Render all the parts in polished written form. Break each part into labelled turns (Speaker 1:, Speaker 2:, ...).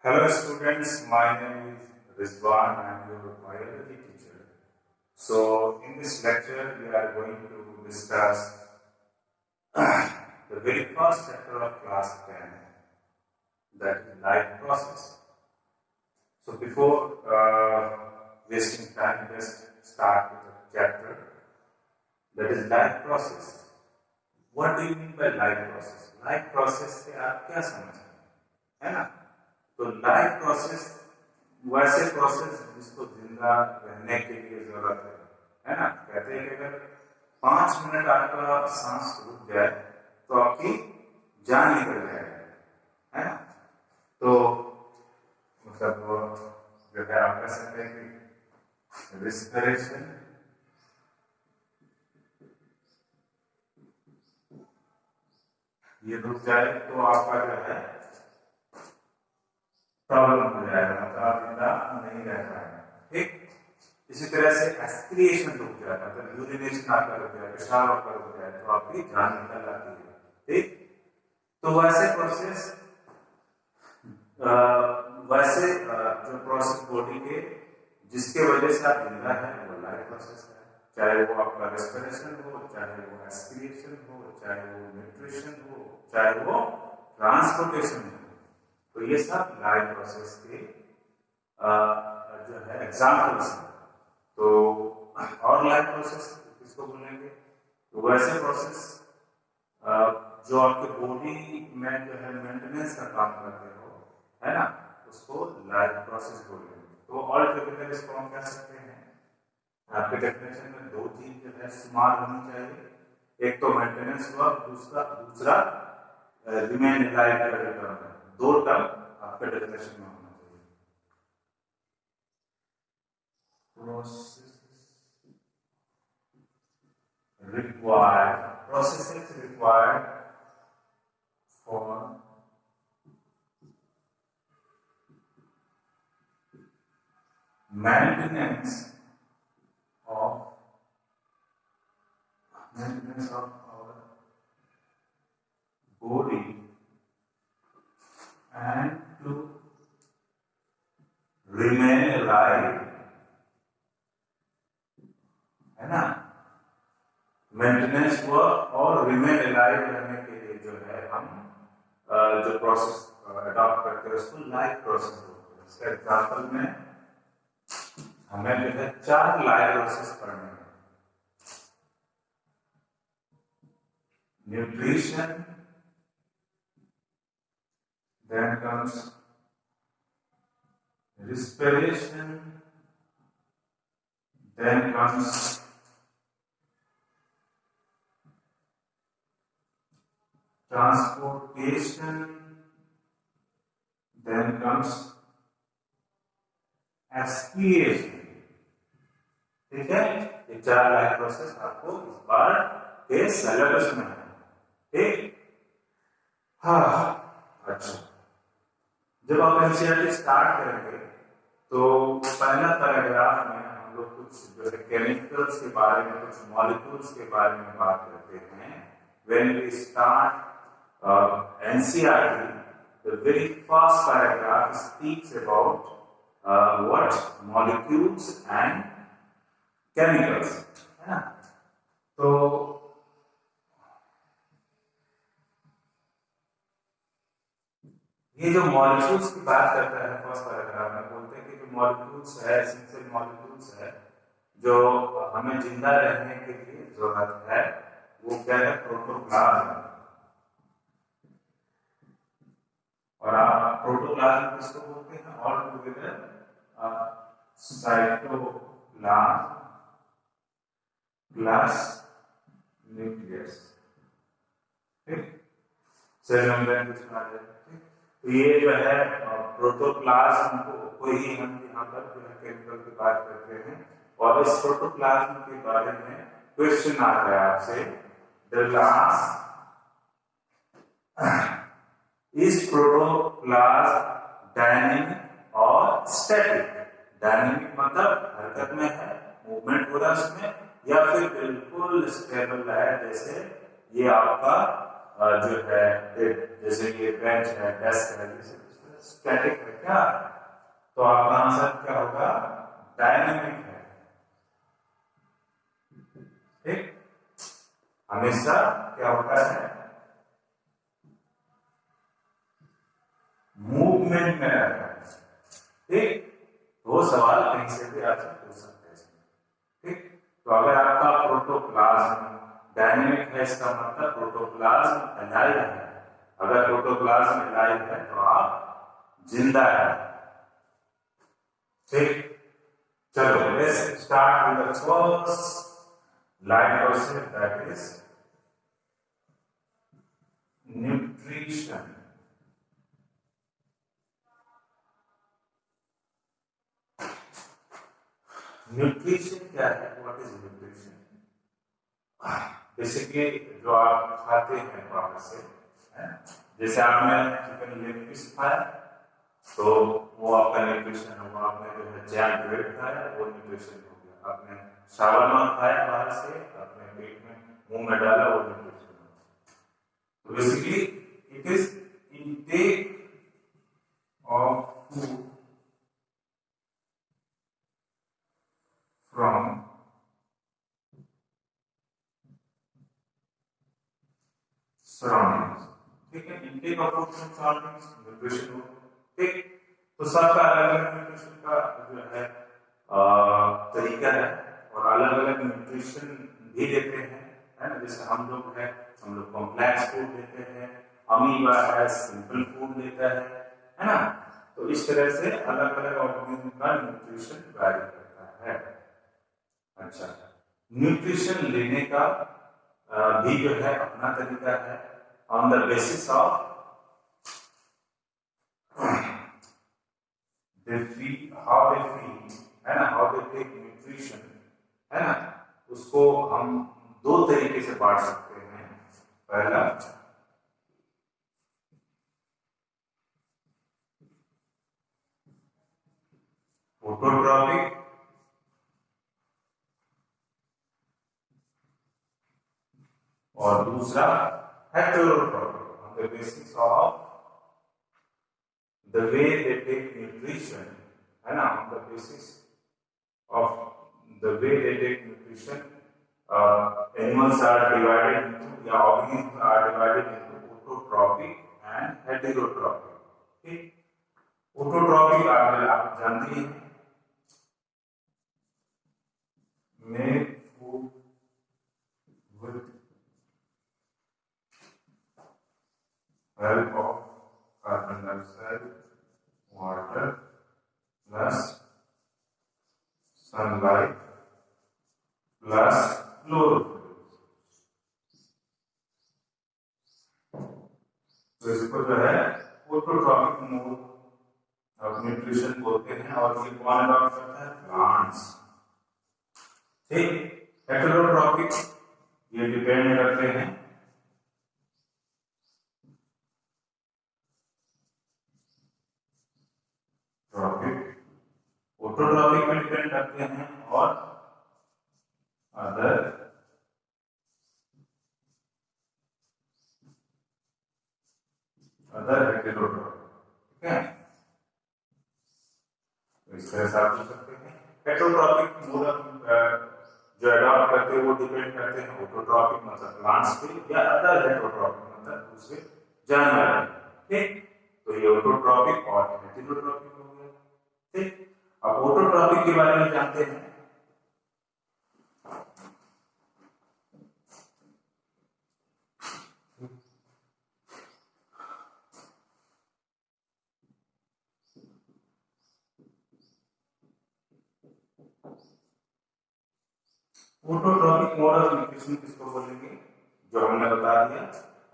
Speaker 1: Hello students, my name is Rizwan. I am your biology teacher. So in this lecture we are going to discuss the very first chapter of class 10, that is life process. So before wasting time, let's start with the chapter that is life process. What do you mean by life process? Life process से आप क्या समझते हैं, है ना? तो life process वैसे process जिसको जिंदा रहने के लिए जरूरत है ना? कहते हैं कि अगर 5 मिनट आपका सांस रुक जाए तो आपकी जान निकल जाएगी, है ना? तो मतलब जो है आप कह सकते हैं कि रिस्पिरेशन ये रुक जाए तो आपका जो है प्रॉब्लम हो जाएगा, मतलब आप जिंदा नहीं रह पाएंगे। ठीक, इसी तरह से एस्पिरेशन रुक जाए, मतलब यूरिनेशन आपका रुक जाए, पेशाब आपका रुक जाए तो आपकी जान निकल आती है। ठीक, तो वैसे प्रोसेस जो प्रोसेस बॉडी के जिसके वजह से आप जिंदा है वो लाइफ प्रोसेस है। चाहे वो आपका रेस्पिरेशन हो, चाहे वो एस्पिरेशन हो, चाहे वो न्यूट्रिशन हो, चाहे वो ट्रांसपोर्टेशन हो, तो ये सब लाइफ प्रोसेस के जो है एग्जाम्पल्स हैं। तो और लाइफ प्रोसेस किसको बोलेंगे? तो वैसे प्रोसेस जो आपके बॉडी में जो है मेंटेनेंस का काम करते हो, है ना, उसको लाइफ प्रोसेस बोलेंगे। तो ऑल टुगेदर इसको हम कह सकते हैं, आपके डेफिनेशन में दो चीज जो है शुमार होनी चाहिए। एक तो मेंटेनेंस हुआ, दूसरा रिमेन लाइफ का टर्म है। दो टर्म आपके डेफिनेशन में होना चाहिए। Processes required for maintenance of our body and to remain alive, है ना? मेंटेनेंस हुआ और रिमेन अलाइव रहने के लिए जो है हम जो प्रोसेस अडॉप्ट करते हैं उसको लाइफ प्रोसेस बोलते हैं। इसका एग्जांपल में हमें जो है 4 लाइफ प्रोसेस पढ़ने हैं। Nutrition, then comes respiration, then comes transportation, then comes aspiration। ठीक है, ये 4 लाइफ प्रोसेस आपको इस बार के सिलेबस में है। ठीक, हाँ, अच्छा, जब आप एनसीईआरटी स्टार्ट करेंगे तो पहला पैराग्राफ में हम लोग कुछ जो है केमिकल्स के बारे में, कुछ मॉलिक्यूल्स के बारे में बात करते हैं। When we start NCERT, the very first paragraph speaks about what molecules and chemicals, है ना? तो ये जो मॉलिक्यूल्स की बात करता है फर्स्ट पैराग्राफ में, बोलते हैं कि जो मॉलिक्यूल्स है, एसेंशियल मॉलिक्यूल्स है जो हमें जिंदा रहने के लिए जरूरत है, वो क्या है? प्रोटोप्लाज्म। और आप प्रोटोप्लाज्म किसको बोलते हैं? All together cytoplasm plus nucleus. ठीक, सेल मेम्ब्रेन कुछ आ जाए। तो ये जो है प्रोटोप्लाज्म को ही हम यहाँ पर जो है केमिकल की बात करते हैं। और इस प्रोटोप्लाज्म के बारे में क्वेश्चन आ रहा है आपसे, the last is protoplasm dynamic और static? डायनेमिक मतलब हरकत में है, मूवमेंट हो रहा है उसमें, या फिर बिल्कुल स्टेबल है, जैसे ये आपका जो है जैसे ये बेंच है, डेस्क है, स्टैटिक है क्या? तो आपका आंसर क्या होगा? डायनेमिक है। ठीक, हमेशा क्या होता है? मूवमेंट में रहता है। ठीक, वो सवाल कहीं से भी आपसे पूछ सकते हैं। ठीक, तो अगर आपका प्रोटोप्लाज्म डायनेमिक है, इसका मतलब प्रोटोप्लाज्म अलाइव है। अगर प्रोटोप्लाज्म अलाइव है तो आप जिंदा है। ठीक, चलो let's start with the first life process, that is nutrition. Nutrition क्या है? What is nutrition? बेसिकली जो आप खाते हैं बाहर से, जैसे आपने चिकन लेग पीस खाया तो वो आपका न्यूट्रिशन होगा। आपने जो है जैम ब्रेड खाया वो न्यूट्रिशन हो गया। आपने शावरमा खाया बाहर से, अपने पेट में मुंह में डाला, वो न्यूट्रिशन हो गया। तो basically it is intake of food from surroundings. ठीक है, intake of food from surroundings nutrition हो। ठीक, तो सबका अलग अलग न्यूट्रिशन का जो है तरीका है और अलग अलग न्यूट्रिशन भी देते हैं, है ना। जैसे हम लोग हैं, हम लोग कॉम्प्लेक्स फूड देते हैं, अमीबा है सिंपल फूड देता है ना। तो इस तरह से अलग अलग ऑर्गेनिज्म का न्यूट्रिशन वैरी करता है। अच्छा, न्यूट्रिशन लेने का भी जो है अपना तरीका है, on the basis of they feed, how they feed, है ना, how they take nutrition, है ना। उसको हम दो तरीके से बांट सकते हैं। पहला फोटोट्रॉपिक और दूसरा heterotrophic. On the basis of the way they take nutrition, है ना, on the basis of the way they take nutrition, animals are divided into, या organisms are divided into autotrophic and heterotrophic. ठीक, autotrophic आप जानते हैं, make food with help of carbon dioxide, water plus sunlight plus chlorophyll। तो इसको जो है autotrophic mode of nutrition बोलते हैं और ये कौन अडॉप्ट करता है? प्लांट्स। ठीक, हेटेरोट्रॉपिक ये डिपेंड करते हैं ऑटोट्रॉपिक पे डिपेंड करते हैं और अदर हेटेरोट्रॉपिक। ठीक है, तो इस तरह से आप पूछ सकते हैं। हेटेरोट्रॉपिक मोड जो अडॉप्ट करते हैं वो डिपेंड करते हैं ऑटोट्रॉपिक मतलब प्लांट्स पे, या अदर हेटेरोट्रॉपिक मतलब दूसरे जानवर। ठीक, तो ये ऑटोट्रॉपिक और हेटेरोट्रॉपिक हो गया। ठीक, अब ऑटोट्रॉपिक के बारे में जानते हैं। ऑटोट्रॉपिक मोड ऑफ न्यूट्रिशन किसको बोलेंगे? जो हमने बता दिया,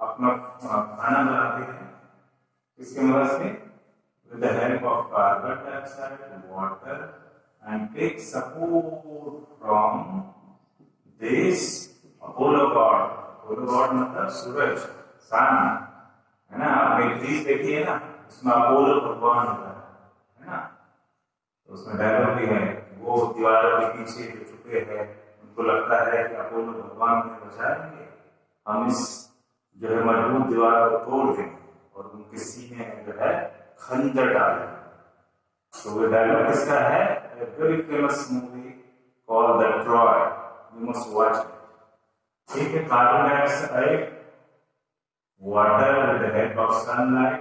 Speaker 1: अपना खाना बनाते हैं इसके मदद से, with the help of carbon dioxide, water and take support from this Apollo god। Apollo god मतलब सूरज, सन, है ना। आपने ग्रीस देखी है ना, उसमें अपोलो भगवान होता है ना। तो उसमें डायलॉग भी है, वो दीवारों के पीछे जो छुपे हैं उनको लगता है कि अपोलो भगवान उन्हें बचाएंगे, हम इस जो है मजबूत दीवार को तोड़ देंगे और उनके सीने में जो है खंजर डाले। तो वो डायलॉग किसका है? A very famous movie called The Troy. You must watch it. ठीक है, carbon dioxide, water with the help of sunlight,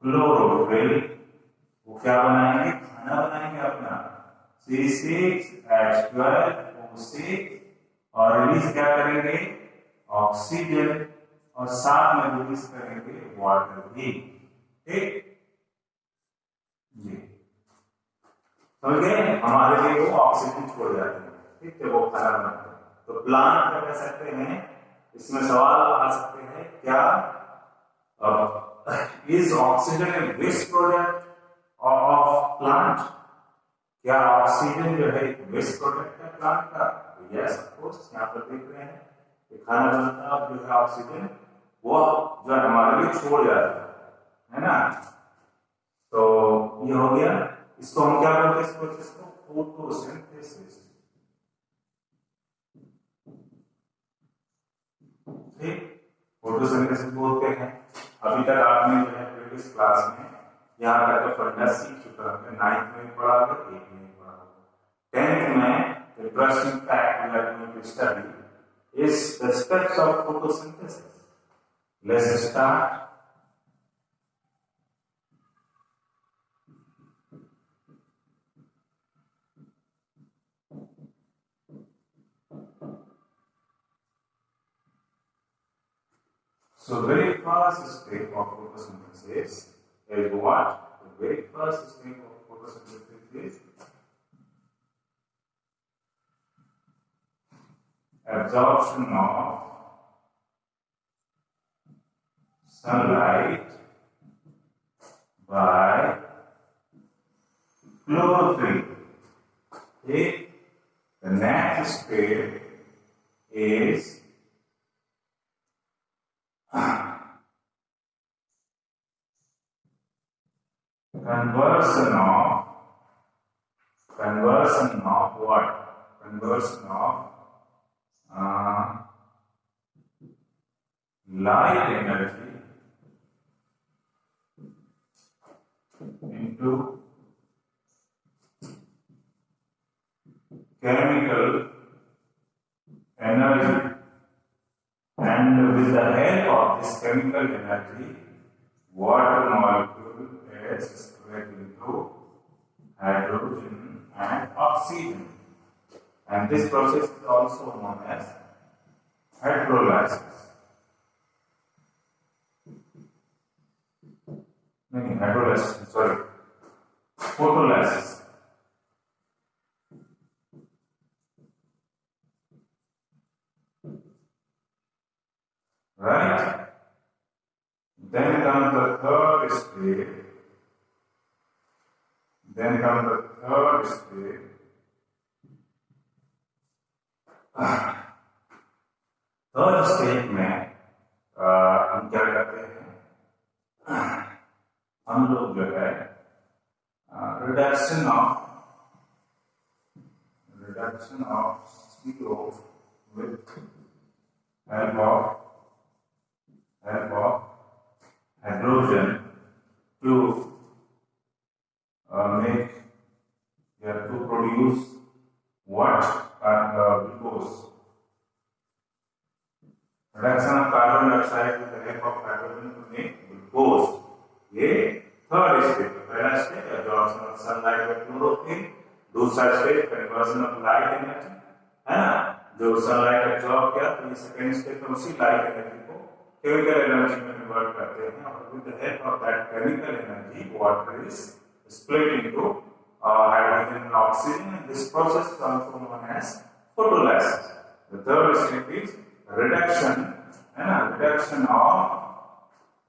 Speaker 1: chlorophyll, वो क्या बनाएंगे? खाना बनाएंगे अपना, C6H12O6, और रिलीज क्या करेंगे? ऑक्सीजन, और साथ में रिलीज करेंगे वाटर भी। ठीक जी, समझ गए? हमारे लिए वो ऑक्सीजन छोड़ जाते हैं, ठीक है, वो खाना बनाते हैं। तो प्लांट क्या कह सकते हैं? इसमें सवाल आ सकते हैं, क्या is oxygen a waste product of plant? क्या ऑक्सीजन जो है एक वेस्ट प्रोडक्ट है प्लांट का? यस ऑफ कोर्स, यहाँ पर देख रहे हैं कि खाना बनता है जो है ऑक्सीजन वो जो हमारे लिए छोड़ जाता है ना। तो ये हो गया। इसको हम क्या बोलते हैं? इस प्रोसेस को फोटोसिंथेसिस। ठीक, फोटोसिंथेसिस बोलते हैं। अभी तक आपने जो है प्रीवियस क्लास में यहाँ तक फंडस सीख चुका है। 9th में पढ़ा होगा, 8th में पढ़ा होगा। 10th में interesting fact we are going to study is the steps of photosynthesis. Let's start. So very first step of photosynthesis is what? The very first step of photosynthesis is absorption of sunlight by chlorophyll. Okay? The next step is conversion of what? Conversion of light energy into chemical energy, and with the help of this chemical energy, water molecule is split into hydrogen and oxygen, and this process is also known as hydrolysis. Hydrolysis, sorry, photolysis. Right? Then comes the third step. Third step में हम क्या करते हैं? हम लोग जो है reduction of CO with help of hydrogen to produce what? Glucose. Reduction of carbon dioxide with the help of hydrogen to make glucose. ये थर्ड स्टेप। पहला step absorption of sunlight by chlorophyll, दूसरा step conversion of light energy, है ना, जो sunlight absorb किया तो ये second step में उसी लाइट एनर्जी को केमिकल एनर्जी में कन्वर्ट करते हैं, और with the help of that chemical energy water is split into hydrogen and oxygen, and this process is also known as photolysis. The third step is reduction of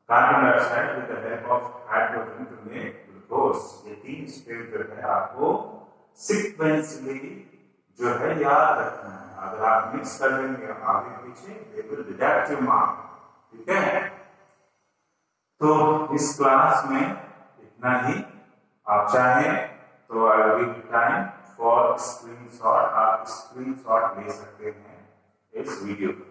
Speaker 1: carbon dioxide with the help of hydrogen to make glucose. ये तीन step जो है आपको sequentially जो है याद रखना है। अगर आप मिक्स कर देंगे आगे पीछे, they will deduct your mark. ठीक है? तो इस क्लास में इतना ही। आप चाहें तो I will give you time for screenshot. आप स्क्रीनशॉट ले सकते हैं इस वीडियो का।